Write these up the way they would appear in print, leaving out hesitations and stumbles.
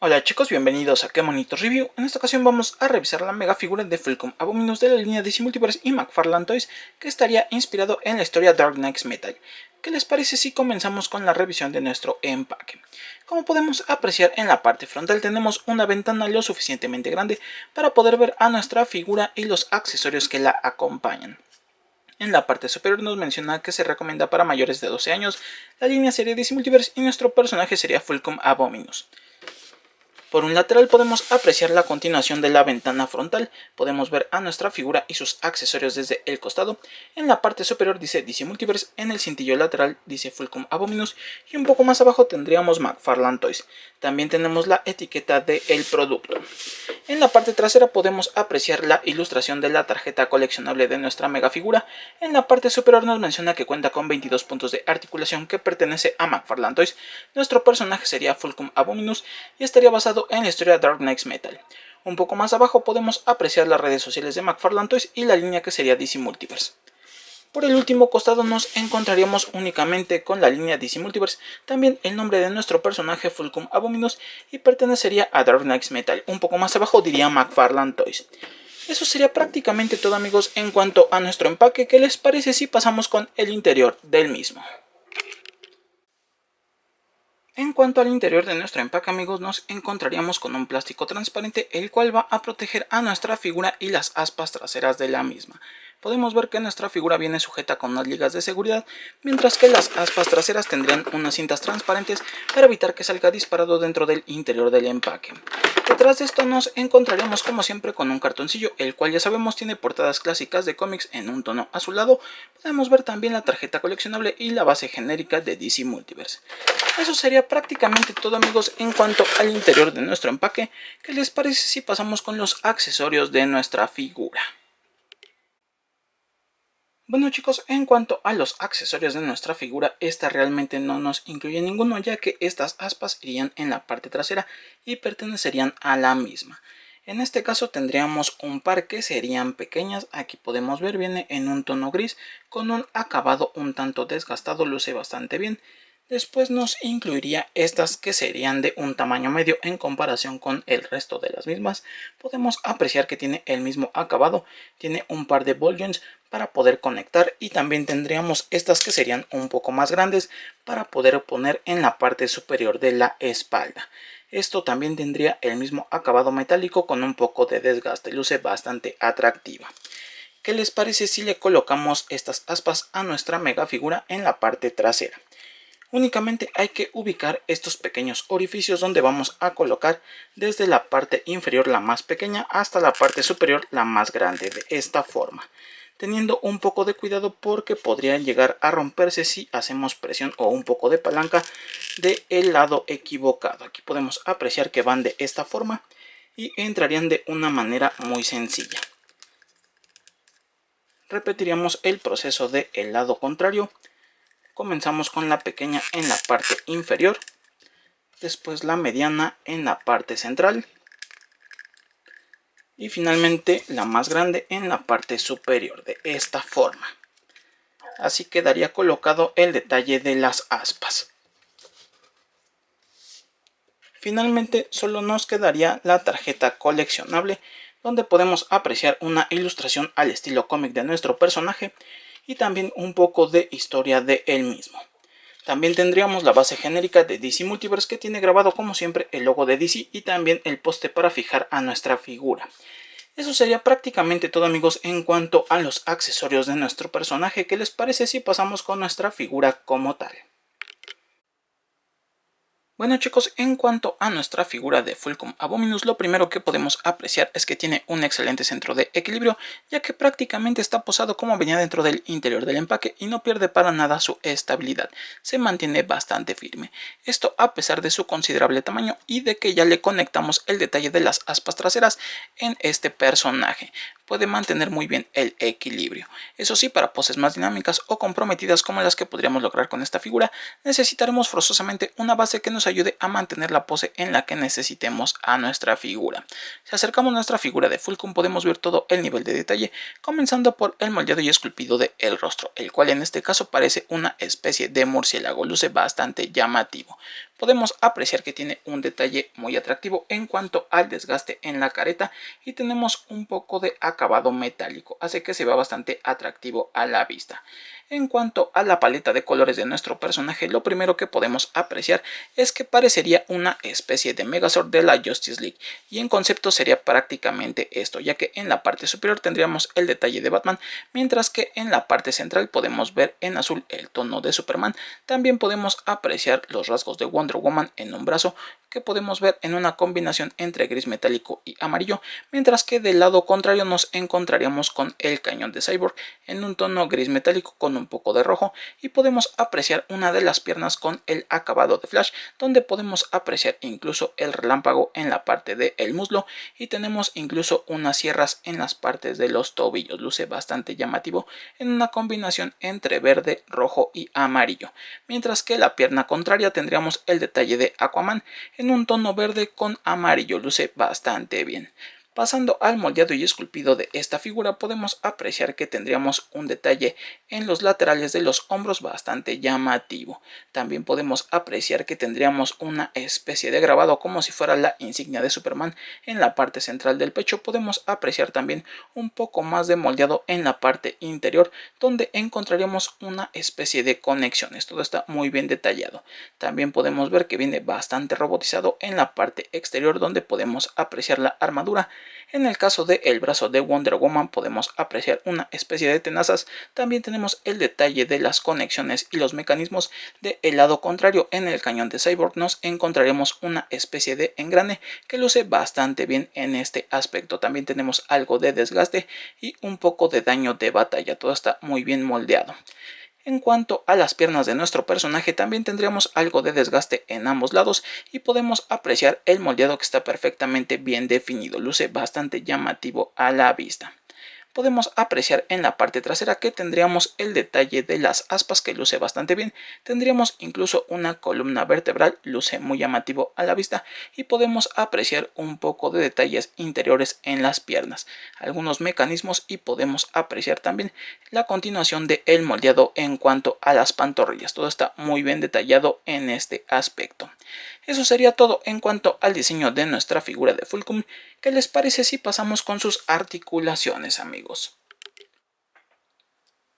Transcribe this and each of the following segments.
Hola chicos, bienvenidos a Qué Monito Review. En esta ocasión vamos a revisar la mega figura de Fulcrum Abominus de la línea DC Multiverse y McFarlane Toys, que estaría inspirado en la historia Dark Knights Metal. ¿Qué les parece si comenzamos con la revisión de nuestro empaque? Como podemos apreciar, en la parte frontal tenemos una ventana lo suficientemente grande para poder ver a nuestra figura y los accesorios que la acompañan. En la parte superior nos menciona que se recomienda para mayores de 12 años. La línea sería DC Multiverse y nuestro personaje sería Fulcrum Abominus. Por un lateral podemos apreciar la continuación de la ventana frontal, podemos ver a nuestra figura y sus accesorios desde el costado. En la parte superior dice DC Multiverse, en el cintillo lateral dice Fulcrum Abominus y un poco más abajo tendríamos McFarlane Toys. También tenemos la etiqueta del producto. En la parte trasera podemos apreciar la ilustración de la tarjeta coleccionable de nuestra mega figura. En la parte superior nos menciona que cuenta con 22 puntos de articulación que pertenece a McFarlane Toys. Nuestro personaje sería Fulcrum Abominus y estaría basado en la historia Dark Knights Metal. Un poco más abajo podemos apreciar las redes sociales de McFarlane Toys y la línea que sería DC Multiverse. Por el último costado nos encontraríamos únicamente con la línea DC Multiverse, también el nombre de nuestro personaje Fulcrum Abominus y pertenecería a Dark Knights Metal. Un poco más abajo diría McFarlane Toys. Eso sería prácticamente todo, amigos, en cuanto a nuestro empaque. ¿Qué les parece si pasamos con el interior del mismo? En cuanto al interior de nuestro empaque, amigos, nos encontraríamos con un plástico transparente, el cual va a proteger a nuestra figura y las aspas traseras de la misma. Podemos ver que nuestra figura viene sujeta con unas ligas de seguridad, mientras que las aspas traseras tendrían unas cintas transparentes para evitar que salga disparado dentro del interior del empaque. Detrás de esto nos encontraríamos como siempre con un cartoncillo, el cual ya sabemos tiene portadas clásicas de cómics en un tono azulado. Podemos ver también la tarjeta coleccionable y la base genérica de DC Multiverse. Eso sería prácticamente todo, amigos, en cuanto al interior de nuestro empaque. ¿Qué les parece si pasamos con los accesorios de nuestra figura? Bueno chicos, en cuanto a los accesorios de nuestra figura, esta realmente no nos incluye ninguno, ya que estas aspas irían en la parte trasera y pertenecerían a la misma. En este caso tendríamos un par que serían pequeñas. Aquí podemos ver, viene en un tono gris con un acabado un tanto desgastado, luce bastante bien. Después nos incluiría estas que serían de un tamaño medio en comparación con el resto de las mismas. Podemos apreciar que tiene el mismo acabado, tiene un par de ball joints para poder conectar, y también tendríamos estas que serían un poco más grandes para poder poner en la parte superior de la espalda. Esto también tendría el mismo acabado metálico con un poco de desgaste, luce bastante atractiva. ¿Qué les parece si le colocamos estas aspas a nuestra mega figura en la parte trasera? Únicamente hay que ubicar estos pequeños orificios donde vamos a colocar desde la parte inferior, la más pequeña, hasta la parte superior, la más grande, de esta forma. Teniendo un poco de cuidado porque podrían llegar a romperse si hacemos presión o un poco de palanca del lado equivocado. Aquí podemos apreciar que van de esta forma y entrarían de una manera muy sencilla. Repetiríamos el proceso del lado contrario. Comenzamos con la pequeña en la parte inferior, después la mediana en la parte central y finalmente la más grande en la parte superior, de esta forma. Así quedaría colocado el detalle de las aspas. Finalmente solo nos quedaría la tarjeta coleccionable, donde podemos apreciar una ilustración al estilo cómic de nuestro personaje y también un poco de historia de él mismo. También tendríamos la base genérica de DC Multiverse, que tiene grabado como siempre el logo de DC y también el poste para fijar a nuestra figura. Eso sería prácticamente todo, amigos, en cuanto a los accesorios de nuestro personaje. ¿Qué les parece si pasamos con nuestra figura como tal? Bueno chicos, en cuanto a nuestra figura de Fulcrum Abominus, lo primero que podemos apreciar es que tiene un excelente centro de equilibrio, ya que prácticamente está posado como venía dentro del interior del empaque y no pierde para nada su estabilidad, se mantiene bastante firme. Esto a pesar de su considerable tamaño y de que ya le conectamos el detalle de las aspas traseras en este personaje. Puede mantener muy bien el equilibrio. Eso sí, para poses más dinámicas o comprometidas como las que podríamos lograr con esta figura, necesitaremos forzosamente una base que nos ayude a mantener la pose en la que necesitemos a nuestra figura. Si acercamos nuestra figura de Fulcrum, podemos ver todo el nivel de detalle, comenzando por el moldeado y esculpido del rostro, el cual en este caso parece una especie de murciélago, luce bastante llamativo. podemos apreciar que tiene un detalle muy atractivo en cuanto al desgaste en la careta y tenemos un poco de acabado metálico, hace que se vea bastante atractivo a la vista. En cuanto a la paleta de colores de nuestro personaje, lo primero que podemos apreciar es que parecería una especie de Megazord de la Justice League, y en concepto sería prácticamente esto, ya que en la parte superior tendríamos el detalle de Batman, mientras que en la parte central podemos ver en azul el tono de Superman. También podemos apreciar los rasgos de Wonder Woman en un brazo, que podemos ver en una combinación entre gris metálico y amarillo, mientras que del lado contrario nos encontraríamos con el cañón de Cyborg en un tono gris metálico con un poco de rojo, y podemos apreciar una de las piernas con el acabado de Flash, donde podemos apreciar incluso el relámpago en la parte del muslo, y tenemos incluso unas sierras en las partes de los tobillos. Luce bastante llamativo en una combinación entre verde, rojo y amarillo, mientras que la pierna contraria tendríamos el detalle de Aquaman en un tono verde con amarillo. Luce bastante bien. Pasando al moldeado y esculpido de esta figura, podemos apreciar que tendríamos un detalle en los laterales de los hombros bastante llamativo. También podemos apreciar que tendríamos una especie de grabado como si fuera la insignia de Superman en la parte central del pecho. Podemos apreciar también un poco más de moldeado en la parte interior, donde encontraríamos una especie de conexiones. Todo está muy bien detallado. También podemos ver que viene bastante robotizado en la parte exterior, donde podemos apreciar la armadura. En el caso del brazo de Wonder Woman podemos apreciar una especie de tenazas. También tenemos el detalle de las conexiones y los mecanismos. Del lado contrario, en el cañón de Cyborg nos encontraremos una especie de engrane que luce bastante bien en este aspecto. También tenemos algo de desgaste y un poco de daño de batalla. Todo está muy bien moldeado. En cuanto a las piernas de nuestro personaje, también tendríamos algo de desgaste en ambos lados y podemos apreciar el moldeado que está perfectamente bien definido. Luce bastante llamativo a la vista. Podemos apreciar en la parte trasera que tendríamos el detalle de las aspas, que luce bastante bien. Tendríamos incluso una columna vertebral, luce muy llamativo a la vista, y podemos apreciar un poco de detalles interiores en las piernas, algunos mecanismos, y podemos apreciar también la continuación del moldeado en cuanto a las pantorrillas. Todo está muy bien detallado en este aspecto. Eso sería todo en cuanto al diseño de nuestra figura de Fulcrum. ¿Qué les parece si pasamos con sus articulaciones, amigos?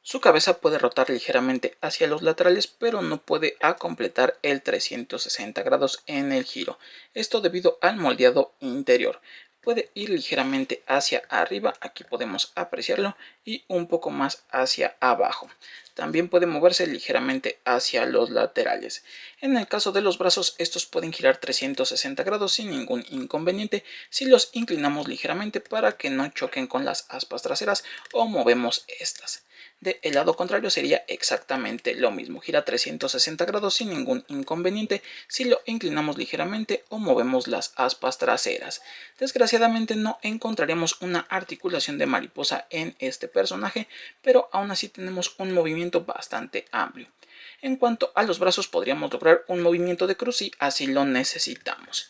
Su cabeza puede rotar ligeramente hacia los laterales, pero no puede completar el 360 grados en el giro. Esto debido al moldeado interior. Puede ir ligeramente hacia arriba, aquí podemos apreciarlo, y un poco más hacia abajo. También puede moverse ligeramente hacia los laterales. En el caso de los brazos, estos pueden girar 360 grados sin ningún inconveniente si los inclinamos ligeramente para que no choquen con las aspas traseras o movemos estas. Del lado contrario sería exactamente lo mismo, gira 360 grados sin ningún inconveniente si lo inclinamos ligeramente o movemos las aspas traseras. Desgraciadamente no encontraremos una articulación de mariposa en este personaje, pero aún así tenemos un movimiento bastante amplio. En cuanto a los brazos, podríamos lograr un movimiento de cruz si así lo necesitamos.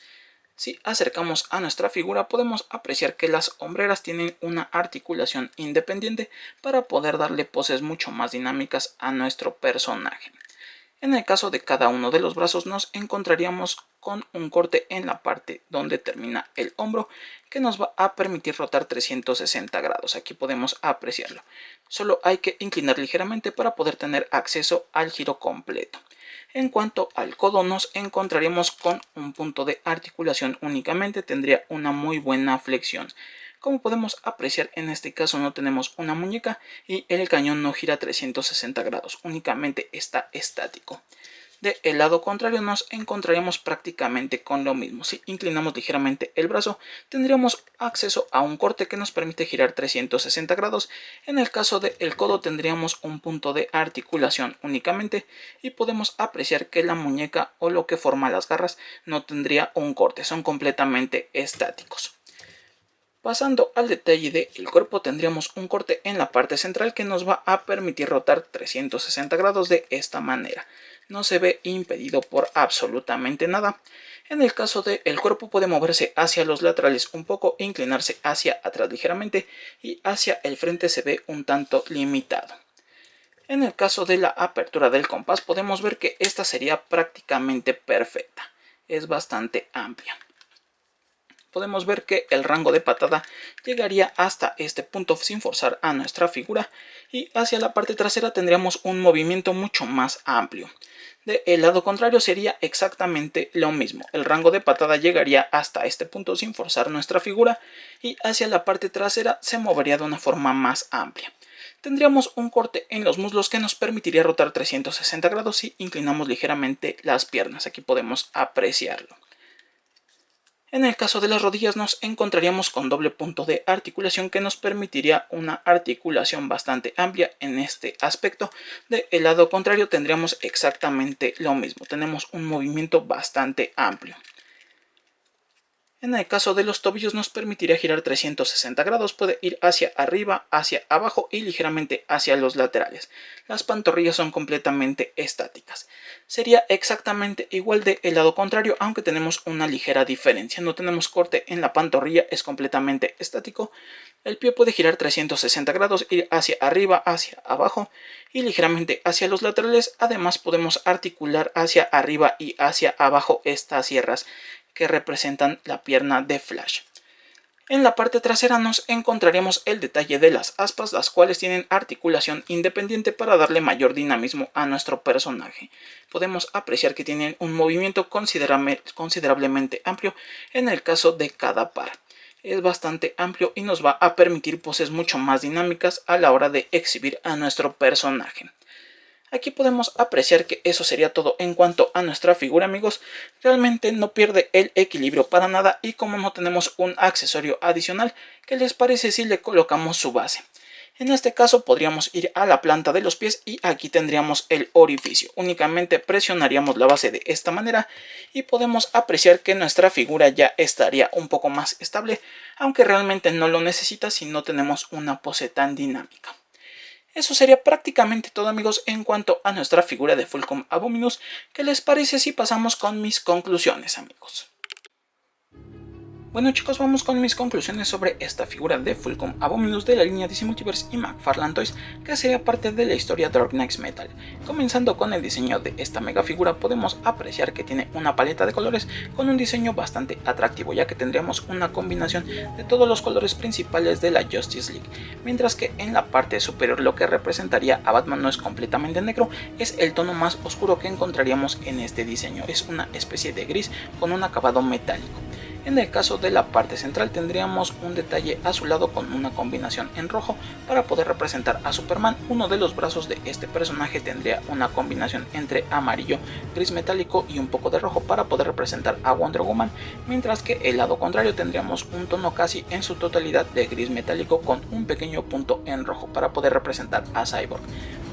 Si acercamos a nuestra figura, podemos apreciar que las hombreras tienen una articulación independiente para poder darle poses mucho más dinámicas a nuestro personaje. En el caso de cada uno de los brazos nos encontraríamos con un corte en la parte donde termina el hombro, que nos va a permitir rotar 360 grados. Aquí podemos apreciarlo. Solo hay que inclinar ligeramente para poder tener acceso al giro completo. En cuanto al codo, nos encontraremos con un punto de articulación únicamente, tendría una muy buena flexión. Como podemos apreciar, en este caso no tenemos una muñeca y el cañón no gira 360 grados, únicamente está estático. Del lado contrario nos encontraremos prácticamente con lo mismo. Si inclinamos ligeramente el brazo, tendríamos acceso a un corte que nos permite girar 360 grados. En el caso del codo tendríamos un punto de articulación únicamente y podemos apreciar que la muñeca o lo que forma las garras no tendría un corte, son completamente estáticos. Pasando al detalle del cuerpo, tendríamos un corte en la parte central que nos va a permitir rotar 360 grados de esta manera. No se ve impedido por absolutamente nada. En el caso del cuerpo puede moverse hacia los laterales un poco, inclinarse hacia atrás ligeramente y hacia el frente se ve un tanto limitado. En el caso de la apertura del compás podemos ver que esta sería prácticamente perfecta, es bastante amplia. Podemos ver que el rango de patada llegaría hasta este punto sin forzar a nuestra figura, y hacia la parte trasera tendríamos un movimiento mucho más amplio. Del lado contrario sería exactamente lo mismo, el rango de patada llegaría hasta este punto sin forzar nuestra figura, y hacia la parte trasera se movería de una forma más amplia. Tendríamos un corte en los muslos que nos permitiría rotar 360 grados si inclinamos ligeramente las piernas. Aquí podemos apreciarlo. En el caso de las rodillas nos encontraríamos con doble punto de articulación que nos permitiría una articulación bastante amplia en este aspecto. Del lado contrario tendríamos exactamente lo mismo, tenemos un movimiento bastante amplio. En el caso de los tobillos nos permitiría girar 360 grados, puede ir hacia arriba, hacia abajo y ligeramente hacia los laterales. Las pantorrillas son completamente estáticas. Sería exactamente igual del lado contrario, aunque tenemos una ligera diferencia. No tenemos corte en la pantorrilla, es completamente estático. El pie puede girar 360 grados, ir hacia arriba, hacia abajo y ligeramente hacia los laterales. Además podemos articular hacia arriba y hacia abajo estas sierras que representan la pierna de Flash. En la parte trasera nos encontraremos el detalle de las aspas, las cuales tienen articulación independiente para darle mayor dinamismo a nuestro personaje. Podemos apreciar que tienen un movimiento considerablemente amplio en el caso de cada par. Es bastante amplio y nos va a permitir poses mucho más dinámicas a la hora de exhibir a nuestro personaje. Aquí podemos apreciar que eso sería todo en cuanto a nuestra figura, amigos. Realmente no pierde el equilibrio para nada, y como no tenemos un accesorio adicional, ¿qué les parece si le colocamos su base? En este caso podríamos ir a la planta de los pies y aquí tendríamos el orificio. Únicamente presionaríamos la base de esta manera y podemos apreciar que nuestra figura ya estaría un poco más estable, aunque realmente no lo necesita si no tenemos una pose tan dinámica. Eso sería prácticamente todo, amigos, en cuanto a nuestra figura de Fulcrum Abominus. ¿Qué les parece si pasamos con mis conclusiones, amigos? Bueno, chicos, vamos con mis conclusiones sobre esta figura de Fulcrum Abominus de la línea DC Multiverse y McFarlane Toys, que sería parte de la historia Dark Knights Metal. Comenzando con el diseño de esta mega figura, podemos apreciar que tiene una paleta de colores con un diseño bastante atractivo, ya que tendríamos una combinación de todos los colores principales de la Justice League, mientras que en la parte superior lo que representaría a Batman no es completamente negro, es el tono más oscuro que encontraríamos en este diseño, es una especie de gris con un acabado metálico. En el caso de la parte central tendríamos un detalle azulado con una combinación en rojo para poder representar a Superman. Uno de los brazos de este personaje tendría una combinación entre amarillo, gris metálico y un poco de rojo para poder representar a Wonder Woman, mientras que el lado contrario tendríamos un tono casi en su totalidad de gris metálico con un pequeño punto en rojo para poder representar a Cyborg.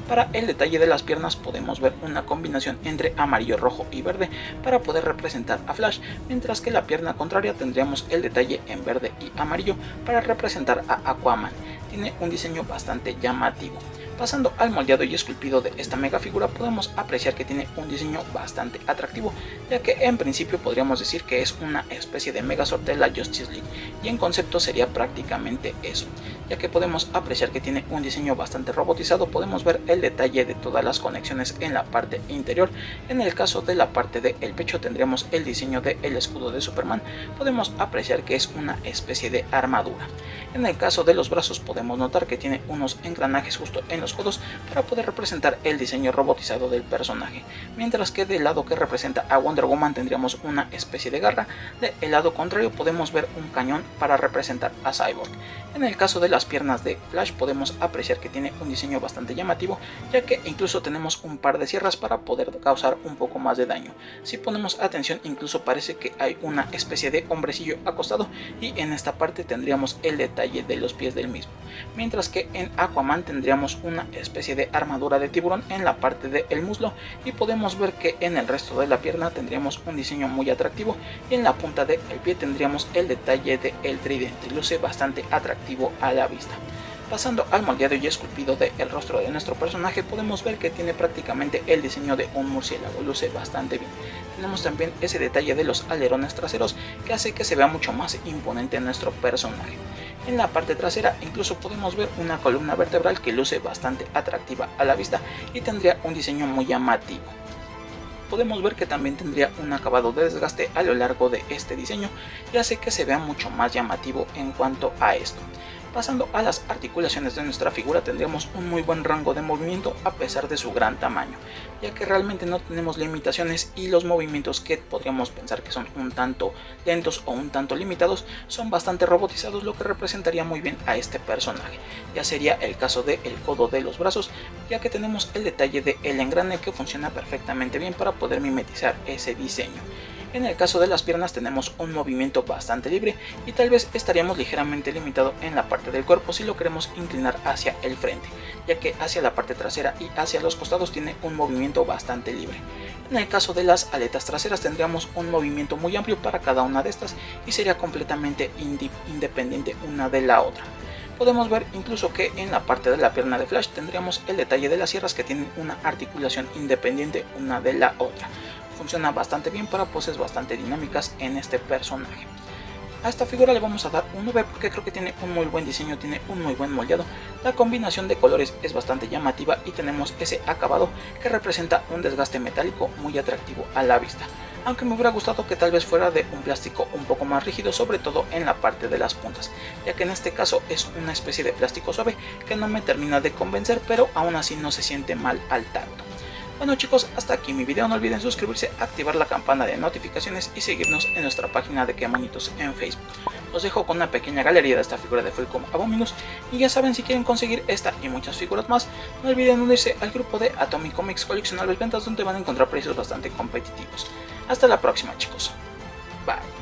Para el detalle de las piernas podemos ver una combinación entre amarillo, rojo y verde para poder representar a Flash, mientras que la pierna contraria tendríamos el detalle en verde y amarillo para representar a Aquaman. Tiene un diseño bastante llamativo. Pasando al moldeado y esculpido de esta mega figura, podemos apreciar que tiene un diseño bastante atractivo, ya que en principio podríamos decir que es una especie de Megazord de la Justice League, y en concepto sería prácticamente eso, ya que podemos apreciar que tiene un diseño bastante robotizado. Podemos ver el detalle de todas las conexiones en la parte interior. En el caso de la parte del pecho tendríamos el diseño del escudo de Superman. Podemos apreciar que es una especie de armadura. En el caso de los brazos podemos notar que tiene unos engranajes justo en los codos para poder representar el diseño robotizado del personaje, mientras que del lado que representa a Wonder Woman tendríamos una especie de garra. Del lado contrario podemos ver un cañón para representar a Cyborg. En el caso de las piernas de Flash podemos apreciar que tiene un diseño bastante llamativo, ya que incluso tenemos un par de sierras para poder causar un poco más de daño. Si ponemos atención, incluso parece que hay una especie de hombrecillo acostado, y en esta parte tendríamos el detalle de los pies del mismo, mientras que en Aquaman tendríamos una especie de armadura de tiburón en la parte del muslo, y podemos ver que en el resto de la pierna tendríamos un diseño muy atractivo, y en la punta del pie tendríamos el detalle del tridente. Luce bastante atractivo a la vista. Pasando al moldeado y esculpido del rostro de nuestro personaje, podemos ver que tiene prácticamente el diseño de un murciélago, luce bastante bien. Tenemos también ese detalle de los alerones traseros que hace que se vea mucho más imponente nuestro personaje. En la parte trasera incluso podemos ver una columna vertebral que luce bastante atractiva a la vista y tendría un diseño muy llamativo. Podemos ver que también tendría un acabado de desgaste a lo largo de este diseño y hace que se vea mucho más llamativo en cuanto a esto. Pasando a las articulaciones de nuestra figura, tendríamos un muy buen rango de movimiento a pesar de su gran tamaño, ya que realmente no tenemos limitaciones y los movimientos que podríamos pensar que son un tanto lentos o un tanto limitados son bastante robotizados, lo que representaría muy bien a este personaje. Ya sería el caso del codo de los brazos, ya que tenemos el detalle del engrane que funciona perfectamente bien para poder mimetizar ese diseño. En el caso de las piernas tenemos un movimiento bastante libre y tal vez estaríamos ligeramente limitado en la parte del cuerpo si lo queremos inclinar hacia el frente, ya que hacia la parte trasera y hacia los costados tiene un movimiento bastante libre. En el caso de las aletas traseras tendríamos un movimiento muy amplio para cada una de estas y sería completamente independiente una de la otra. Podemos ver incluso que en la parte de la pierna de Flash tendríamos el detalle de las sierras que tienen una articulación independiente una de la otra. Funciona bastante bien para poses bastante dinámicas en este personaje. A esta figura le vamos a dar un 9 porque creo que tiene un muy buen diseño, tiene un muy buen moldeado. La combinación de colores es bastante llamativa y tenemos ese acabado que representa un desgaste metálico muy atractivo a la vista. Aunque me hubiera gustado que tal vez fuera de un plástico un poco más rígido, sobre todo en la parte de las puntas, ya que en este caso es una especie de plástico suave que no me termina de convencer, pero aún así no se siente mal al tacto. Bueno chicos, hasta aquí mi video, no olviden suscribirse, activar la campana de notificaciones y seguirnos en nuestra página de Quemonitos en Facebook. Los dejo con una pequeña galería de esta figura de Fulcrum Abominus y ya saben, si quieren conseguir esta y muchas figuras más, no olviden unirse al grupo de Atomic Comics Coleccionables Ventas, donde van a encontrar precios bastante competitivos. Hasta la próxima chicos, bye.